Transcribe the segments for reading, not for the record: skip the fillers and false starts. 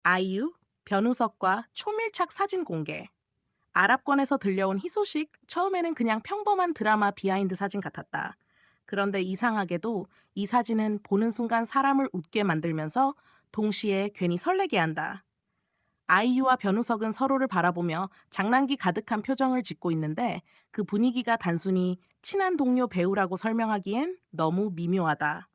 아이유, 변우석과 초밀착 사진 공개. 아랍권에서 들려온 희소식, 처음에는 그냥 평범한 드라마 비하인드 사진 같았다. 그런데 이상하게도 이 사진은 보는 순간 사람을 웃게 만들면서 동시에 괜히 설레게 한다. 아이유와 변우석은 서로를 바라보며 장난기 가득한 표정을 짓고 있는데 그 분위기가 단순히 친한 동료 배우라고 설명하기엔 너무 미묘하다.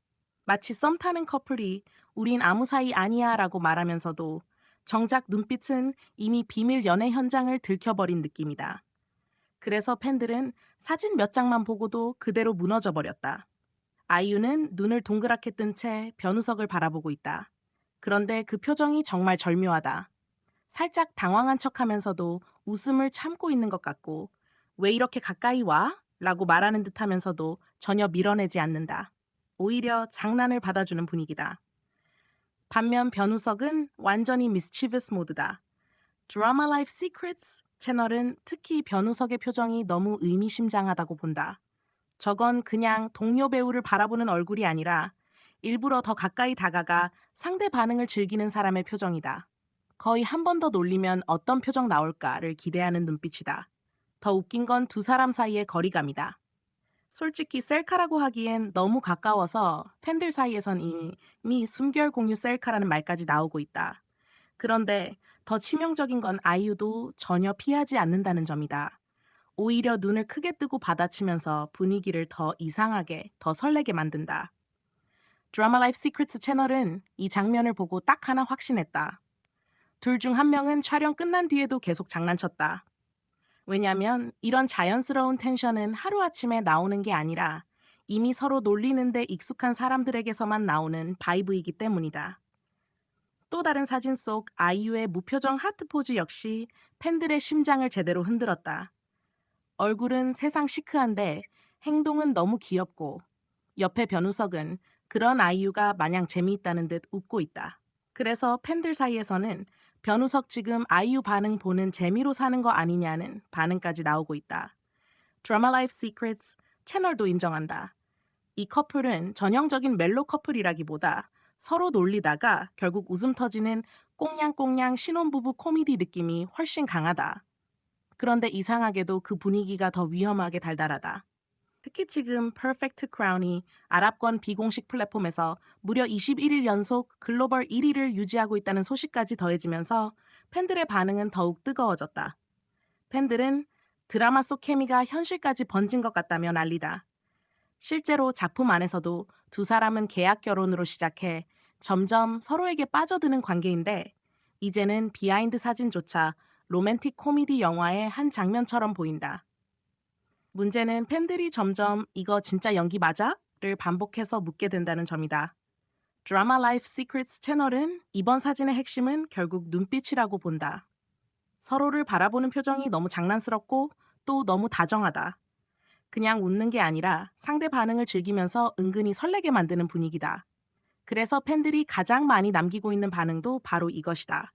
마치 썸 타는 커플이 우린 아무 사이 아니야 라고 말하면서도 정작 눈빛은 이미 비밀 연애 현장을 들켜버린 느낌이다. 그래서 팬들은 사진 몇 장만 보고도 그대로 무너져 버렸다. 아이유는 눈을 동그랗게 뜬 채 변우석을 바라보고 있다. 그런데 그 표정이 정말 절묘하다. 살짝 당황한 척 하면서도 웃음을 참고 있는 것 같고, 왜 이렇게 가까이 와? 라고 말하는 듯 하면서도 전혀 밀어내지 않는다. 오히려 장난을 받아주는 분위기다. 반면 변우석은 완전히 mischievous 모드다. Drama Life Secrets 채널은 특히 변우석의 표정이 너무 의미심장하다고 본다. 저건 그냥 동료 배우를 바라보는 얼굴이 아니라 일부러 더 가까이 다가가 상대 반응을 즐기는 사람의 표정이다. 거의 한 번 더 놀리면 어떤 표정 나올까를 기대하는 눈빛이다. 더 웃긴 건 두 사람 사이의 거리감이다. 솔직히 셀카라고 하기엔 너무 가까워서 팬들 사이에선 이미 숨결 공유 셀카라는 말까지 나오고 있다. 그런데 더 치명적인 건 아이유도 전혀 피하지 않는다는 점이다. 오히려 눈을 크게 뜨고 받아치면서 분위기를 더 이상하게, 더 설레게 만든다. 드라마 라이프 시크릿스 채널은 이 장면을 보고 딱 하나 확신했다. 둘 중 한 명은 촬영 끝난 뒤에도 계속 장난쳤다. 왜냐면 이런 자연스러운 텐션은 하루아침에 나오는 게 아니라 이미 서로 놀리는데 익숙한 사람들에게서만 나오는 바이브이기 때문이다. 또 다른 사진 속 아이유의 무표정 하트 포즈 역시 팬들의 심장을 제대로 흔들었다. 얼굴은 세상 시크한데 행동은 너무 귀엽고 옆에 변우석은 그런 아이유가 마냥 재미있다는 듯 웃고 있다. 그래서 팬들 사이에서는 변우석 지금 아이유 반응 보는 재미로 사는 거 아니냐는 반응까지 나오고 있다. 드라마 라이프 시크릿스 채널도 인정한다. 이 커플은 전형적인 멜로 커플이라기보다 서로 놀리다가 결국 웃음 터지는 꽁냥꽁냥 신혼부부 코미디 느낌이 훨씬 강하다. 그런데 이상하게도 그 분위기가 더 위험하게 달달하다. 특히 지금 Perfect Crown이 아랍권 비공식 플랫폼에서 무려 21일 연속 글로벌 1위를 유지하고 있다는 소식까지 더해지면서 팬들의 반응은 더욱 뜨거워졌다. 팬들은 드라마 속 케미가 현실까지 번진 것 같다며 난리다. 실제로 작품 안에서도 두 사람은 계약 결혼으로 시작해 점점 서로에게 빠져드는 관계인데 이제는 비하인드 사진조차 로맨틱 코미디 영화의 한 장면처럼 보인다. 문제는 팬들이 점점 이거 진짜 연기 맞아? 를 반복해서 묻게 된다는 점이다. 드라마 라이프 시크릿스 채널은 이번 사진의 핵심은 결국 눈빛이라고 본다. 서로를 바라보는 표정이 너무 장난스럽고 또 너무 다정하다. 그냥 웃는 게 아니라 상대 반응을 즐기면서 은근히 설레게 만드는 분위기다. 그래서 팬들이 가장 많이 남기고 있는 반응도 바로 이것이다.